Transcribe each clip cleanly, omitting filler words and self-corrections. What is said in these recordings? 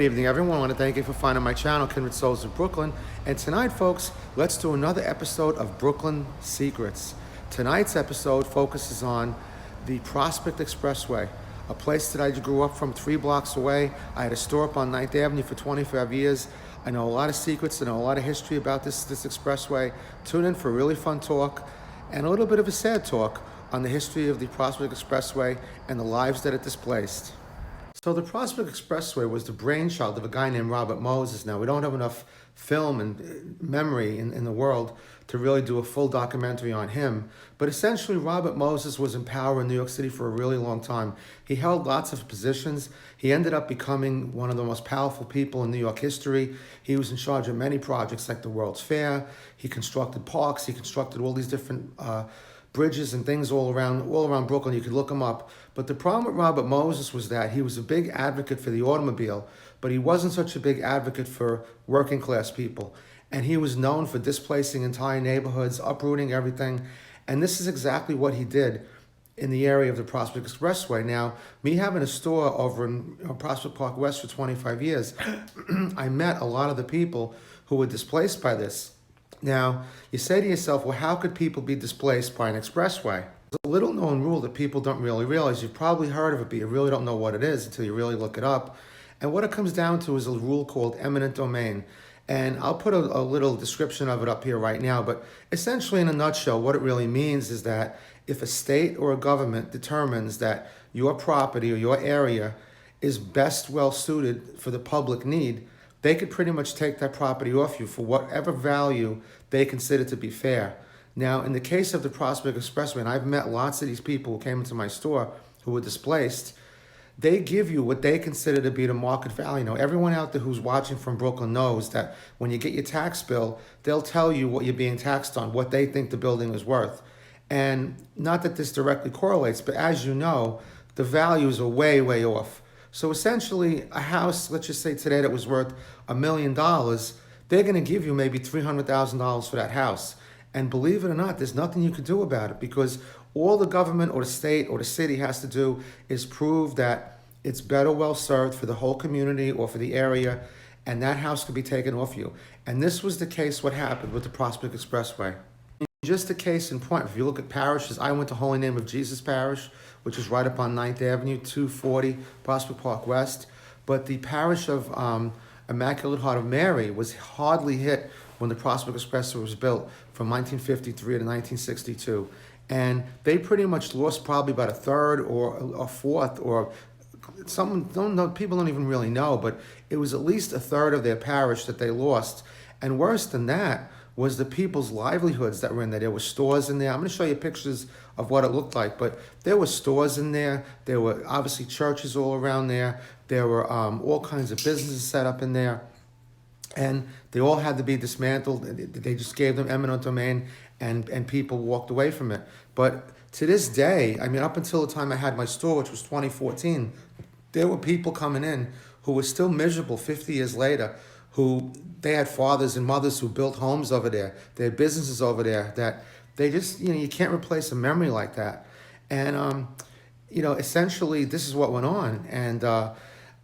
Good evening, everyone. I want to thank you for finding my channel, Kindred Souls of Brooklyn. And tonight, folks, let's do another episode of Brooklyn Secrets. Tonight's episode focuses on the Prospect Expressway, a place that I grew up from 3 blocks away. I had a store up on 9th Avenue for 25 years. I know a lot of secrets, I know a lot of history about this expressway. Tune in for a really fun talk and a little bit of a sad talk on the history of the Prospect Expressway and the lives that it displaced. So the Prospect Expressway was the brainchild of a guy named Robert Moses. Now, we don't have enough film and memory in the world to really do a full documentary on him. But essentially, Robert Moses was in power in New York City for a really long time. He held lots of positions. He ended up becoming one of the most powerful people in New York history. He was in charge of many projects like the World's Fair. He constructed parks. He constructed all these different bridges and things all around Brooklyn. You could look them up. But the problem with Robert Moses was that he was a big advocate for the automobile, but he wasn't such a big advocate for working class people. And he was known for displacing entire neighborhoods, uprooting everything. And this is exactly what he did in the area of the Prospect Expressway. Now, me having a store over in Prospect Park West for 25 years, I met a lot of the people who were displaced by this. Now, you say to yourself, well, how could people be displaced by an expressway? There's a little known rule that people don't really realize. You've probably heard of it, but you really don't know what it is until you really look it up. And what it comes down to is a rule called eminent domain. And I'll put a little description of it up here right now. But essentially, in a nutshell, what it really means is that if a state or a government determines that your property or your area is best well suited for the public need, they could pretty much take that property off you for whatever value they consider to be fair. Now, in the case of the Prospect Expressway, and I've met lots of these people who came into my store who were displaced, they give you what they consider to be the market value. Now, everyone out there who's watching from Brooklyn knows that when you get your tax bill, they'll tell you what you're being taxed on, what they think the building is worth. And not that this directly correlates, but as you know, the values are way, way off. So essentially, a house, let's just say today that was worth $1 million, they're going to give you maybe $300,000 for that house. And believe it or not, there's nothing you can do about it because all the government or the state or the city has to do is prove that it's better well served for the whole community or for the area, and that house could be taken off you. And this was the case what happened with the Prospect Expressway. Just a case in point, if you look at parishes, I went to Holy Name of Jesus Parish, which is right up on 9th Avenue, 240 Prospect Park West. But the parish of Immaculate Heart of Mary was hardly hit when the Prospect Expressway was built from 1953 to 1962. And they pretty much lost probably about a third or a fourth or people don't even really know, but it was at least a third of their parish that they lost. And worse than that was the people's livelihoods that were in there. There were stores in there. I'm going to show you pictures of what it looked like, but there were stores in there. There were obviously churches all around there. There were all kinds of businesses set up in there, and they all had to be dismantled. They just gave them eminent domain, and people walked away from it. But to this day, I mean, up until the time I had my store, which was 2014, there were people coming in who were still miserable 50 years later, who they had fathers and mothers who built homes over there. They had businesses over there that they just, you can't replace a memory like that. And, essentially this is what went on. And I'm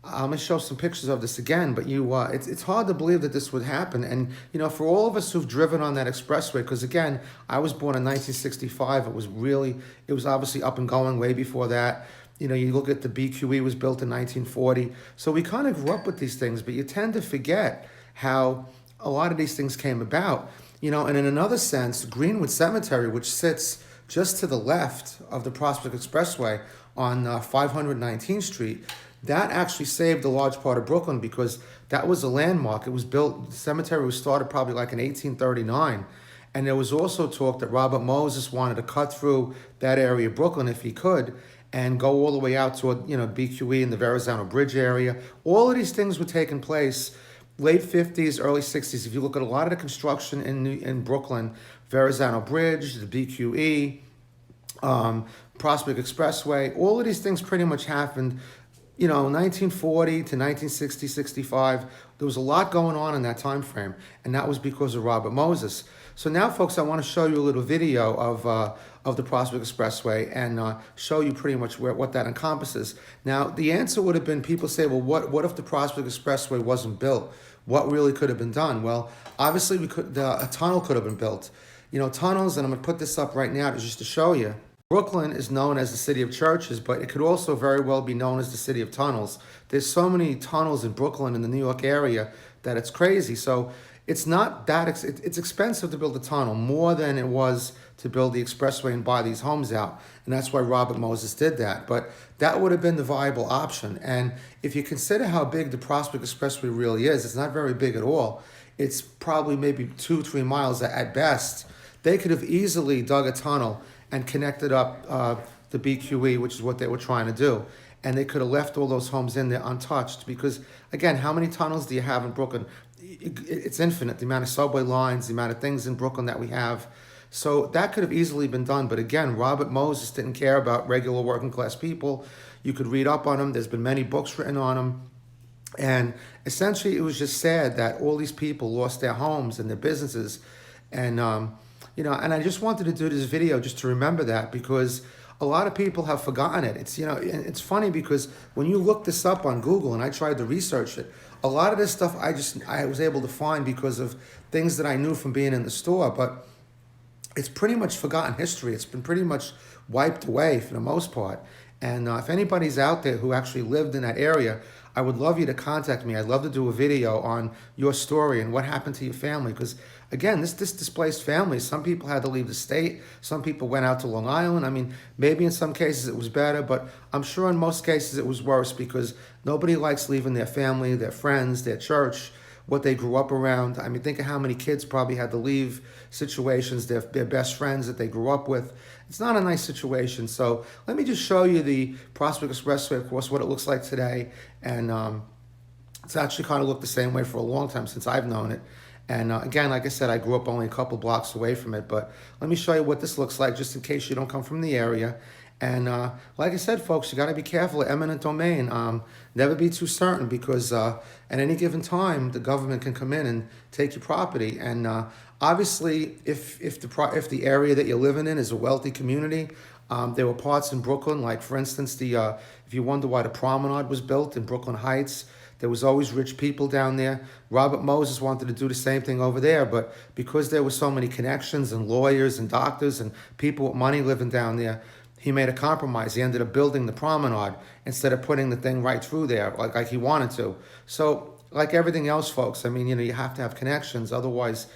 going to show some pictures of this again, but it's hard to believe that this would happen. And, for all of us who've driven on that expressway, because again, I was born in 1965. It was obviously up and going way before that. You look at the BQE was built in 1940. So we kind of grew up with these things, but you tend to forget how a lot of these things came about. And in another sense, Greenwood Cemetery, which sits just to the left of the Prospect Expressway on 519th Street, that actually saved a large part of Brooklyn because that was a landmark. It was built, the cemetery was started probably like in 1839. And there was also talk that Robert Moses wanted to cut through that area of Brooklyn if he could, and go all the way out to BQE and the Verrazano Bridge area. All of these things were taking place late 50s, early 60s. If you look at a lot of the construction in Brooklyn, Verrazano Bridge, the BQE, Prospect Expressway, all of these things pretty much happened, 1940 to 1960, 65. There was a lot going on in that time frame, and that was because of Robert Moses. So now, folks, I want to show you a little video of the Prospect Expressway and show you pretty much what that encompasses. Now, the answer would have been, people say, well, what if the Prospect Expressway wasn't built? What really could have been done? Well, obviously, a tunnel could have been built. You know, tunnels, and I'm going to put this up right now just to show you. Brooklyn is known as the city of churches, but it could also very well be known as the city of tunnels. There's so many tunnels in Brooklyn and the New York area that it's crazy. So it's not that, it's expensive to build a tunnel, more than it was to build the expressway and buy these homes out. And that's why Robert Moses did that. But that would have been the viable option. And if you consider how big the Prospect Expressway really is, it's not very big at all. It's probably maybe 2-3 miles at best. They could have easily dug a tunnel and connected up the BQE, which is what they were trying to do. And they could have left all those homes in there untouched, because, again, how many tunnels do you have in Brooklyn? It's infinite, the amount of subway lines, the amount of things in Brooklyn that we have. So that could have easily been done. But again, Robert Moses didn't care about regular working class people. You could read up on him. There's been many books written on him. And essentially, it was just sad that all these people lost their homes and their businesses. And, you know, and I just wanted to do this video just to remember that, because a lot of people have forgotten it. It's, you know, it's funny because when you look this up on Google, and I tried to research it, a lot of this stuff I was able to find because of things that I knew from being in the store, but it's pretty much forgotten history. It's been pretty much wiped away for the most part. And if anybody's out there who actually lived in that area, I would love you to contact me. I'd love to do a video on your story and what happened to your family. Because, again, this displaced family, some people had to leave the state. Some people went out to Long Island. I mean, maybe in some cases it was better, but I'm sure in most cases it was worse, because nobody likes leaving their family, their friends, their church, what they grew up around. I mean, think of how many kids probably had to leave situations, their best friends that they grew up with. It's not a nice situation. So let me just show you the Prospect Expressway, of course, what it looks like today. And it's actually kind of looked the same way for a long time since I've known it. And again, like I said, I grew up only a couple blocks away from it. But let me show you what this looks like, just in case you don't come from the area. And like I said, folks, you got to be careful at eminent domain. Never be too certain, because at any given time, the government can come in and take your property. And obviously, if the area that you're living in is a wealthy community, there were parts in Brooklyn, like, for instance, if you wonder why the Promenade was built in Brooklyn Heights, there was always rich people down there. Robert Moses wanted to do the same thing over there, but because there were so many connections and lawyers and doctors and people with money living down there, he made a compromise. He ended up building the Promenade instead of putting the thing right through there like he wanted to. So, like everything else, folks, I mean, you know, you have to have connections, otherwise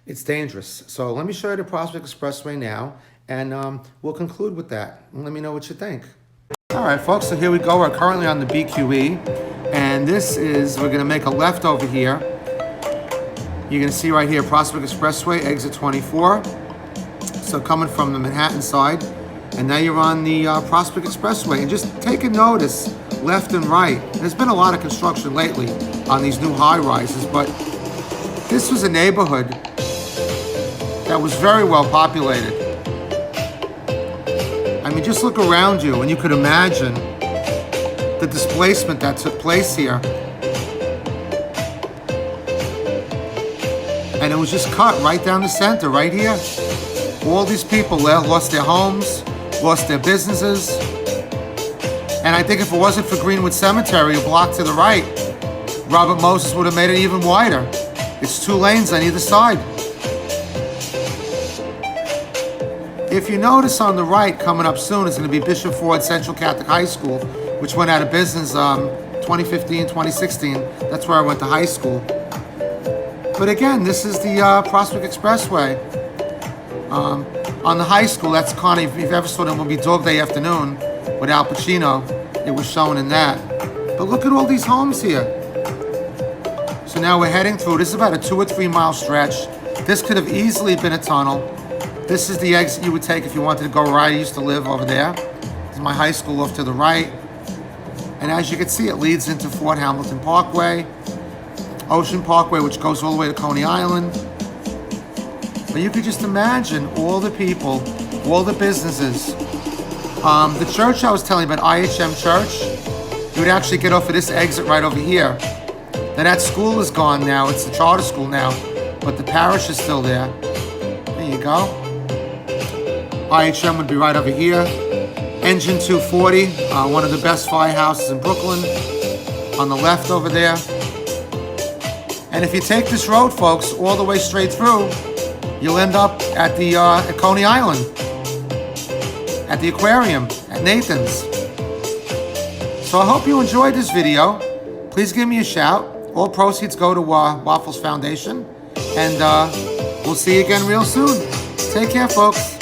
it's dangerous. So let me show you the Prospect Expressway now, and we'll conclude with that. Let me know what you think. All right, folks, so here we go. We're currently on the BQE, and we're gonna make a left over here. You're gonna see right here, Prospect Expressway, exit 24. So coming from the Manhattan side, and now you're on the Prospect Expressway. And just take a notice, left and right. There's been a lot of construction lately on these new high-rises, but this was a neighborhood that was very well populated. I mean, just look around you and you could imagine the displacement that took place here. And it was just cut right down the center, right here. All these people lost their homes, lost their businesses. And I think if it wasn't for Greenwood Cemetery, a block to the right, Robert Moses would have made it even wider. It's 2 lanes on either side. If you notice on the right, coming up soon, is going to be Bishop Ford Central Catholic High School, which went out of business 2015, 2016. That's where I went to high school. But again, this is the Prospect Expressway. On the high school, that's kind of, if you've ever saw the movie Dog Day Afternoon with Al Pacino, it was shown in that. But look at all these homes here. So now we're heading through, this is about a 2 or 3 mile stretch. This could have easily been a tunnel. This is the exit you would take if you wanted to go right. I used to live over there. This is my high school off to the right. And as you can see, it leads into Fort Hamilton Parkway, Ocean Parkway, which goes all the way to Coney Island. But you could just imagine all the people, all the businesses. The church I was telling you about, IHM Church, you would actually get off of this exit right over here. Now that school is gone now. It's the charter school now, but the parish is still there. There you go. IHM would be right over here. Engine 240, one of the best firehouses in Brooklyn, on the left over there. And if you take this road, folks, all the way straight through, you'll end up at the at Coney Island, at the aquarium, at Nathan's. So I hope you enjoyed this video. Please give me a shout. All proceeds go to Waffles Foundation. And we'll see you again real soon. Take care, folks.